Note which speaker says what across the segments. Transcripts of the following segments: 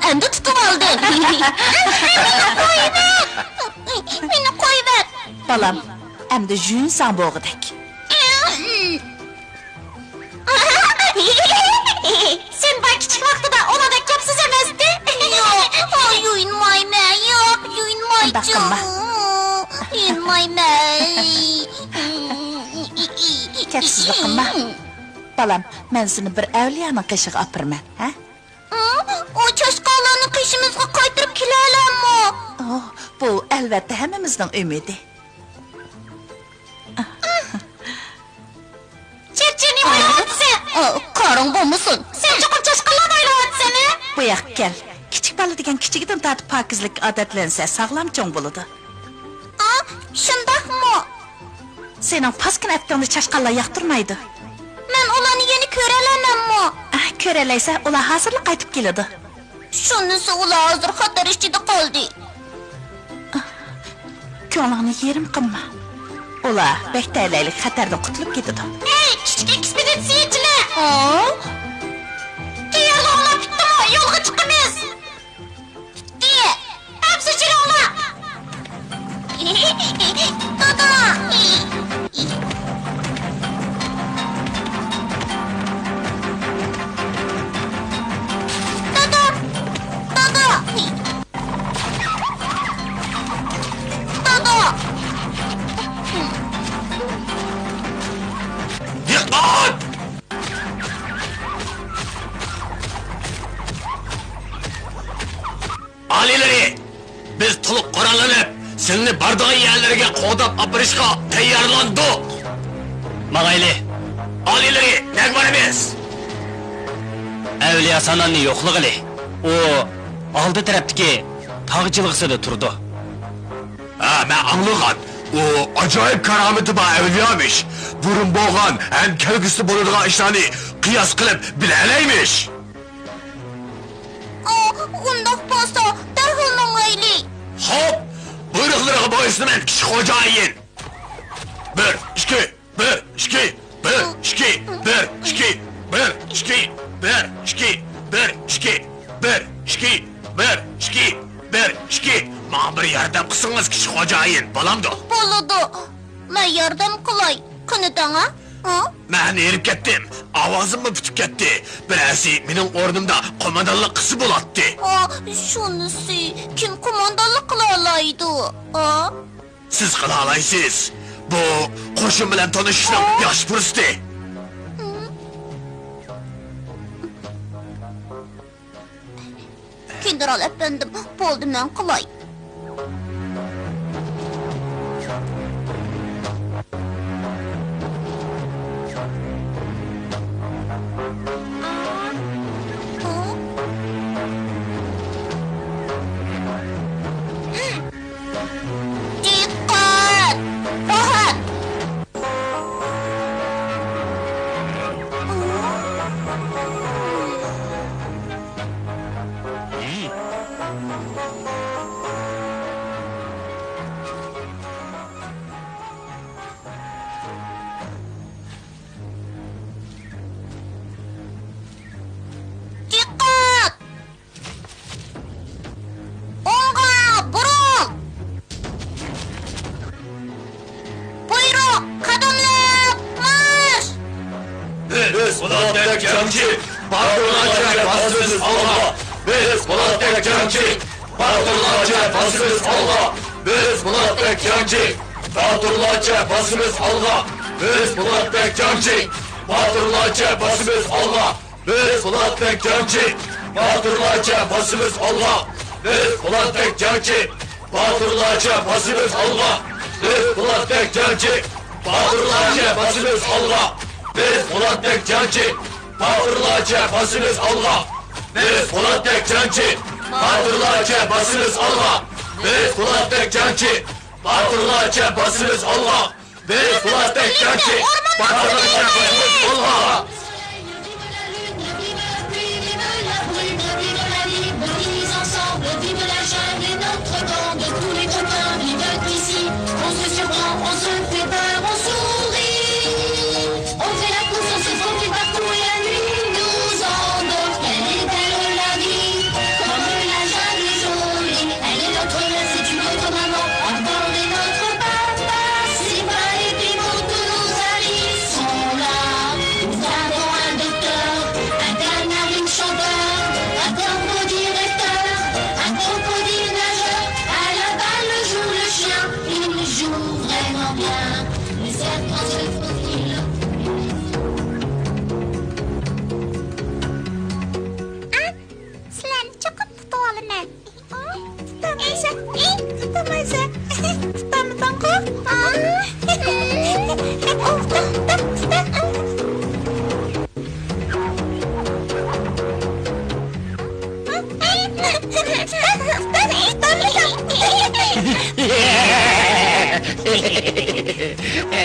Speaker 1: Hem de tutup aldın. Beni koyuver.
Speaker 2: Balam, hem de jün san boğudek.
Speaker 1: Sen bak küçük vakti da ona da kapsız emezdi. Yok, yuyunmayım ben, yok, yuyunmayacağım. Yuyunmayım ben.
Speaker 2: Kapsız bakınma. Balam, ben seni bir evliyanın kışığı apırman, ha?
Speaker 1: O çaşkallarını kışımızga kaytırıp kilerler mi?
Speaker 2: Oh, bu elbette hemimizden ümidi.
Speaker 1: Çerçeni oynavat sen. Karın bu musun? Sen çok çaşkallar oynavat seni.
Speaker 2: Bu yak gel. Küçük balı degen küçüğüden tatı pakizlik adetlense sağlam çoğun buludu.
Speaker 1: Şundak mı?
Speaker 2: Senin paskin ettiğini çaşkalla yaktırmaydı.
Speaker 1: Ben olanı yeni körelemem mi?
Speaker 2: Köreleyse ola hazırlık kaytıp geliyordu.
Speaker 1: Şunusu ula hazır hatar işçide kaldı.
Speaker 2: Könlüğünü yerim kınma. Ola bekteylelik hatardan kutulup gidiyordu.
Speaker 1: Hey küçük ekspedisiyeciler! Diyalı ola bitti mi? Yolga çıkımız! Diye! Hepsi çile ola! Dada!
Speaker 3: Dikkat! Alileri! Biz tuluq Kur'anlık tayyorlanib, sizni bardigan yerlarga qo'dab apirishga tayyorlandik. Mağayli, alileri, nagbarimiz. Evliya sananni yo'qlig'ili. O oldi tarafdagi tog'chilig'isida turdi. Ha, men anglagan. O acayip karameti bor evliyamış. Burun bo'lgan, ham kelgisi bo'ladigan ishlarni qiyos qilib bilalaymish.
Speaker 1: Undoq bo'lsa, darhol mangayli.
Speaker 3: Hop, buyruqlarga bo'ysunaman kishi xo'jayin. 1, 2, 1, 2, 1, 2, 1, 2, 1, 2, 1, 2, 1, 2, 1, 2, 1, 2, 1, 2. Bana bir yardım qilsangiz kishi xo'jayin, bo'lamdi.
Speaker 1: Bo'ladi. Men yardım qilay. Qanidan-a?
Speaker 3: Men erib ketdim. Ovozimni bitib ketdi. Birasi mening o'rnimda qo'mondonlik qilsa bo'ladi.
Speaker 1: Shunisi kim qo'mondonlik qila oladi?
Speaker 3: Siz qila olasiz. Bu qo'shin bilan tanishishning yaxshi fursati.
Speaker 1: General efendim, bo'ldi men qilay.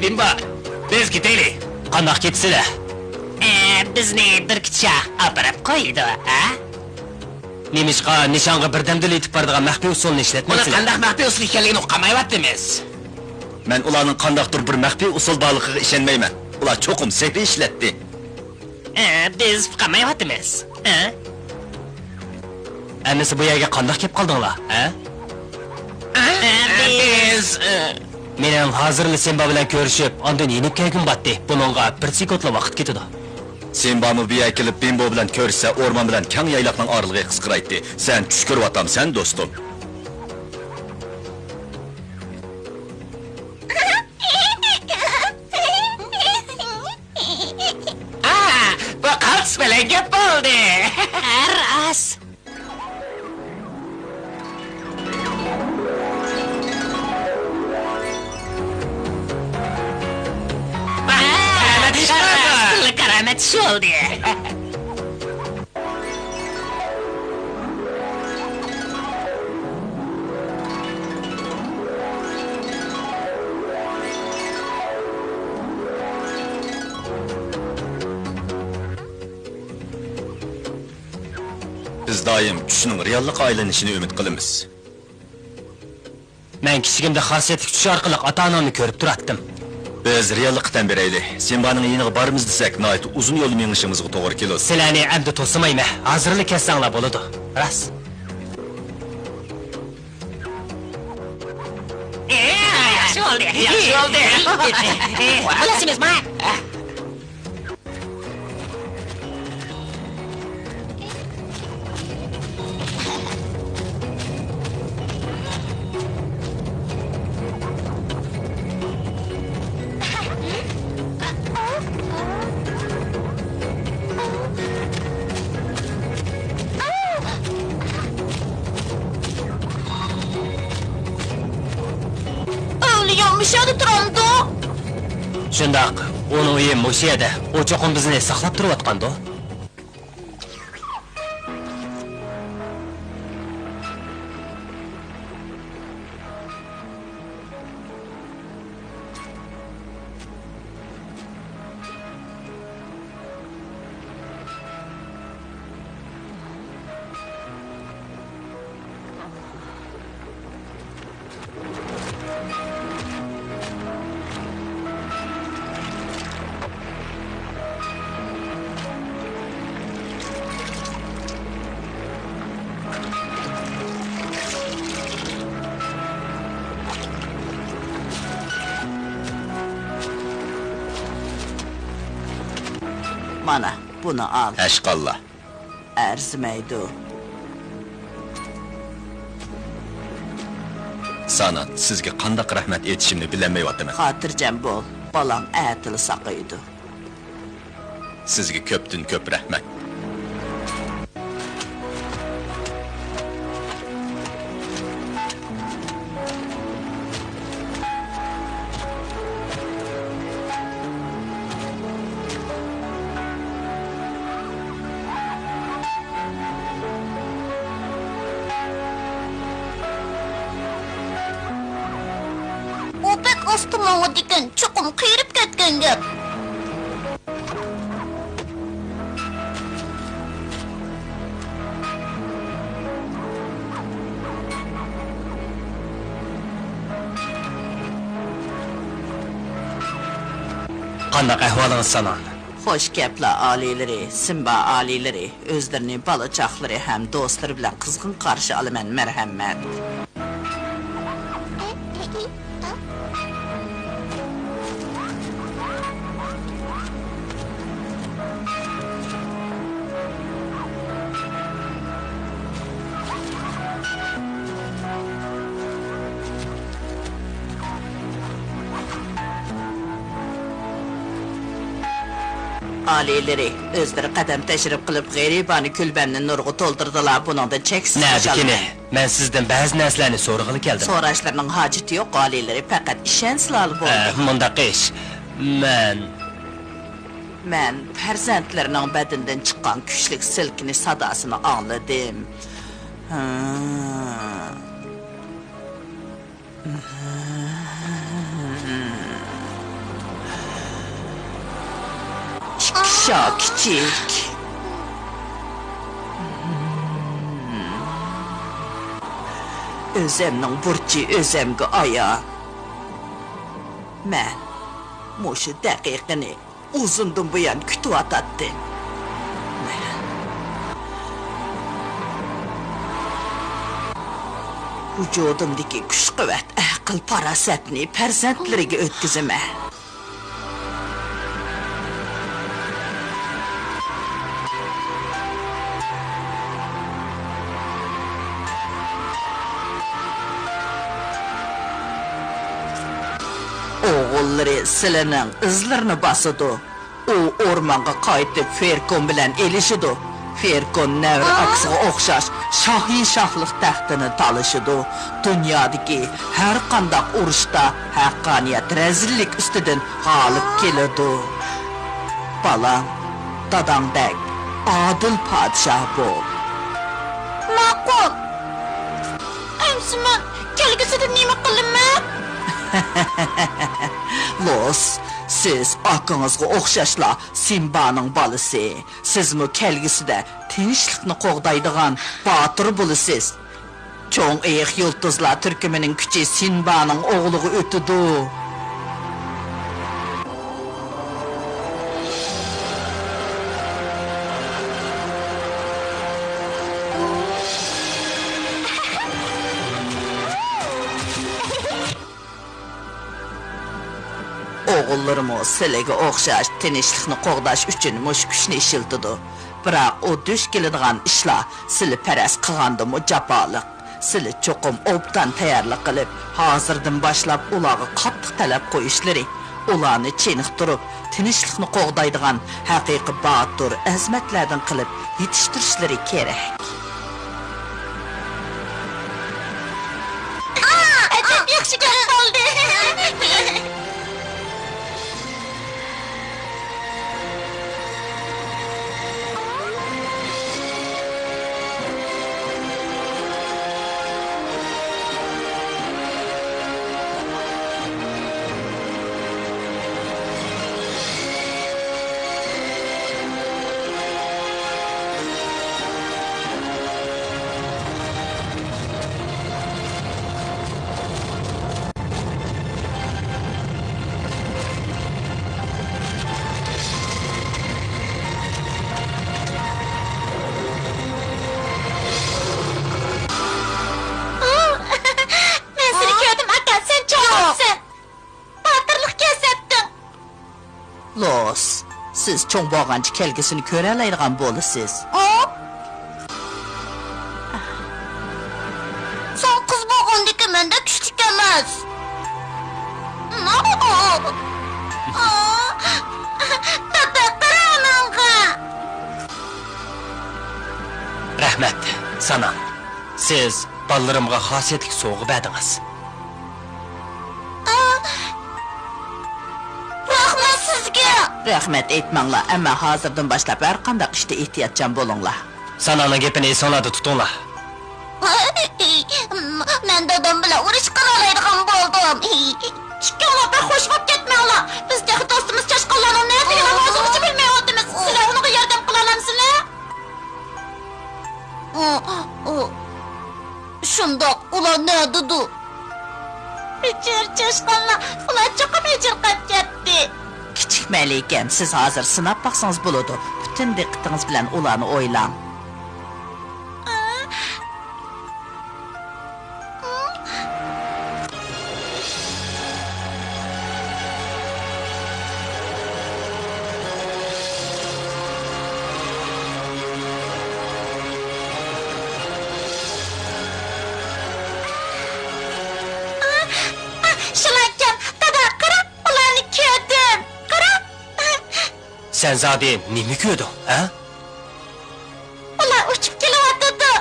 Speaker 3: Bimba, biz gidelim. Qandoq ketsizlar?
Speaker 2: Bizni bir kicha apirib qo'ydi,
Speaker 3: Nemishqa nishonga birdamda yetib boradigan maxfiy usulni ishlatmaysizlar.
Speaker 2: Buni qanday maxfiy usul ekanligini uqamayaptimiz.
Speaker 3: Men ularning qandoqdir bir maxfiy usul borligiga ishonmayman. Ular cho'qim sehri ishlatdi.
Speaker 2: Biz uqamayapmiz.
Speaker 3: Annisi bu yerga qandoq kelib qoldinglar,
Speaker 2: Biz
Speaker 3: mening hozirli Senba bilan ko'rishib, ondan yenib kelgim batdi. Buningga bir sekundla vaqt ketadi. Senbami bu yerga kelib Bimbo bilan ko'rsa, o'rmon bilan kang yayloqning orlig'i qisqaraydi. Sen tush ko'ryotamsan, do'stim.
Speaker 2: bu qaltis bilan gap bo'ldi.
Speaker 1: Ras.
Speaker 4: yaxshi oldu.
Speaker 3: Biz doim tushning reallikqa aylanishini umid qilamiz.
Speaker 4: Men kichigimda xosiyatli tush orqali ota-onamni ko'rib turatdim.
Speaker 3: Biz reallikdan beraylik. Simbaning yeniga borimiz desak, noyat uzun yo'l mengishimizga to'g'ri keladi.
Speaker 4: Sizlarni amdi to'simayman. Hozirlik kelsanglar bo'ladi. Rost. Yaxshi oldu. Yaxshi oldu. Bilasizmi? Shundaq, uni uyi mushiyada, o cho'qim bizni saqlab turayotgandi.
Speaker 2: Mana, bunu al.
Speaker 3: Əşqallah.
Speaker 2: Ərzməydi.
Speaker 3: Sana sizga qandaq rahmat etishimni bilolmayapman.
Speaker 2: Xotirjam bo'l. Balam ətili saqıydı.
Speaker 3: Sizga ko'pdan ko'p rahmat.
Speaker 1: Ostimong'a degan chuqum qiyirib ketgan gap.
Speaker 4: Qandaq ahvolingizsan sana?
Speaker 2: Xo'sh gaplar aliyləri, Simba aliyləri, özlərini balachaqları ham do'stlari bilan qizg'in qarshi olaman, marhamat. Aliləri, özləri qədəm təşrif qılıb qeyribani külbəmni nurğu toldurdular, bunun da çəksiz
Speaker 4: Nəbikini, mən sizdən bəzi nəslərini sorğılı gəldim.
Speaker 2: Soraşlarının haciti yox, aliləri, fəqət işən silahlı oldu.
Speaker 4: Mundaq iş,
Speaker 2: Mən pərzəndlərinin bədindən çıxan küçlük silkini sadasını anladım. Şak kiçik. Özəmnin burcu özəmgə aya. Mən muşu dəqiqini uzundum bu yan kütü atatdım. Vücudumdaki güç qüvvət, aql parasətini pərzəndlərinə ötküzümə. Oğulları silinin izlerini basıdı. O ormanga qaytıb Ferkon bilen elişidu. Ferkon nəvr aksıға oxşaş şahi şahlıq təxtini talışıdı. Dünyadaki hər qandaq uruşda haqqaniyyət rəzillik üstüdən qalib gelirdi. Balam, dadangdek adil padişah bol.
Speaker 1: Ma'qul. Endi men kelgusida nima qilaman?
Speaker 2: Los, siz akınızga oxşaşla Simbaның balısı. Sizmi kelgiside tinchlikni qoğdaydigan batır bulisiz. Çoğun eyiq yıldızlar türkümünün küçü Simbaның oğluğu ötüdü. Oğullarımı silige oxşaş tinchlikni qoğdaş üçün muş күшni işildidu. Biroq o düş keladigan ishlar sili paras qilgandimi japoliq. Sili cho'qim obdan tayyorlik qilib, hozirdan boshlab ularga qattiq talab qo'yishlari, ularni cheniqtirib, tinchlikni qo'g'daydigan haqiqiy botur azmatlardan qilib yetishtirishlari kerak.
Speaker 1: Ajab yaxshi gap bo'ldi.
Speaker 2: Los, siz çoğ boğancı kelgisini ko'ralaydigan bo'lasiz.
Speaker 1: Sen qiz bo'lgandiki menda kuchlik emas.
Speaker 4: Rahmat, sana. Siz ballarımga xosiyetlik soğuğu berdiniz.
Speaker 2: Rahmat etmanglar, amma hozirdan boshlab har qanday ishda ehtiyotchan bo'linglar.
Speaker 4: Sana'nın gepini esonlarda tutinglar.
Speaker 1: Men dadam bilan urush qilalaydigan bo'ldim. Chiqqanlar bir xush bo'lib ketmanglar. Biz texi do'stimiz chashqonlarning nima deganini hozircha bilmay o'timiz. Sizlar unga yordam qila olamsizlar? Shundoq, ular ne dedi? Bichir chashqonlar, ular cho'qib ejirqab ketdi.
Speaker 2: Kichik malikam, siz hozir sinab baqsangiz bo'ladi. Butun diqqatingiz bilan ularni o'ylang.
Speaker 4: Sen zade nimi ko'rding, ha?
Speaker 1: Ular uchib kelyapti.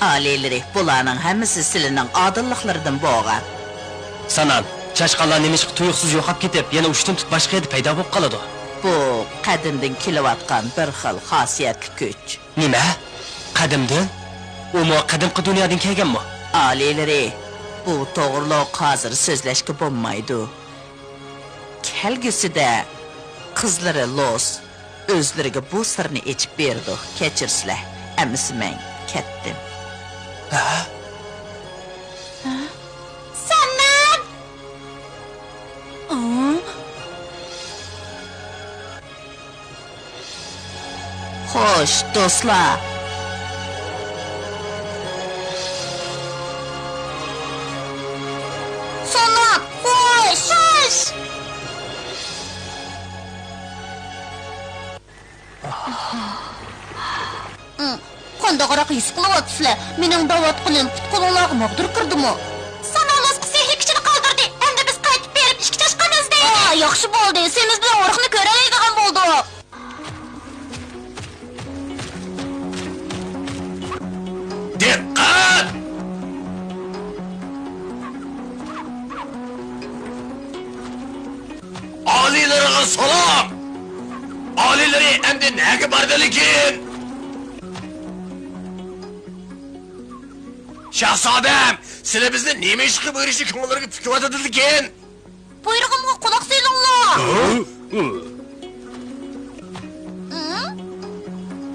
Speaker 2: Alileri, bularning hammasi sizlarning odilliklaridan bo'lgan.
Speaker 4: Sanan, chashqonlar nemishq tuyuqsiz yo'qab ketib, yana ushtin tut boshqa yerda paydo bo'lib qoladi.
Speaker 2: Bu qadimdan kelayotgan bir xil xosiyatli kuch.
Speaker 4: Nima? Qadimdan? U mo qadimgi dunyodan kelganmi?
Speaker 2: Alileri, bu to'g'riliq hozir so'zlashga bo'lmaydi. Kelgusida qizlari Los o'zlariga bu sirni ichib berdi. Kechirsizlar, amisi men ketdim.
Speaker 1: Sanan!
Speaker 2: Xo'sh, do'stlar.
Speaker 1: Sanan, xo'sh! Qandaqaroq his qilyapsizlar? Mening da'vat qilim qutqullarga mag'dur kirdimi? Sanamiz sehri kuchini qoldirdi. Endi biz qaytib berib ishga chiqamiz deydi. Yaxshi bo'ldi. Semiz bilan o'riqni ko'ralaydigan bo'ldik.
Speaker 3: Diqqat! salam. Alileri endi nege bardilikin? Şahzadem, sizler bizde neme işi buyuruşu konuları fikir edildikin?
Speaker 1: Buyrug'umga quloq solinglar.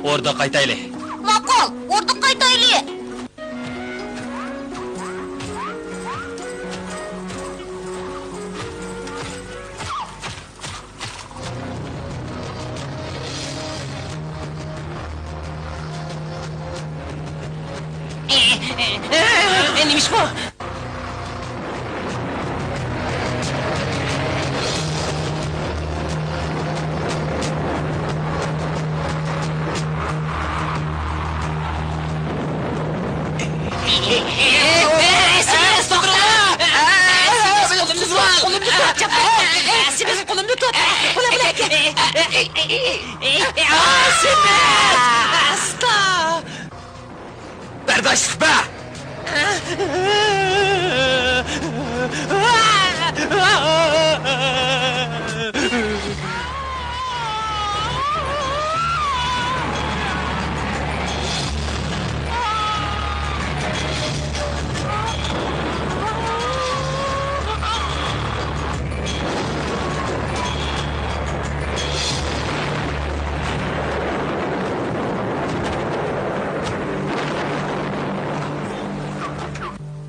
Speaker 4: Orada qaytayli.
Speaker 1: Maqol, orda qaytayli.
Speaker 2: Neymiş bu? Kolumdu tut. Asla.
Speaker 3: Berdaşlık be!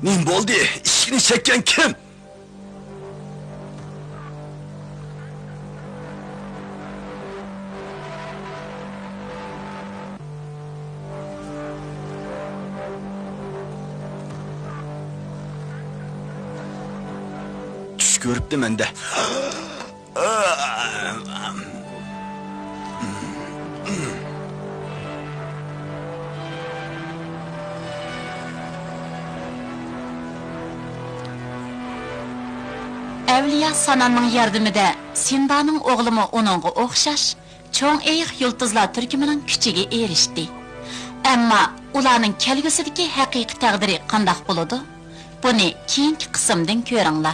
Speaker 5: Nim bo'ldi? İşini çeken kim? Tuş görüptü mende.
Speaker 1: Evliya Sanan'ın yardımıyla Sinda'nın oğlumu onunla okşaş, çoğun eğik yıldızlar türkümünün küçüğü erişti. Ama ulanın kelgüsüdeki hakiki takdiri kandak buludu, bunu keyinki kısımdan görünler.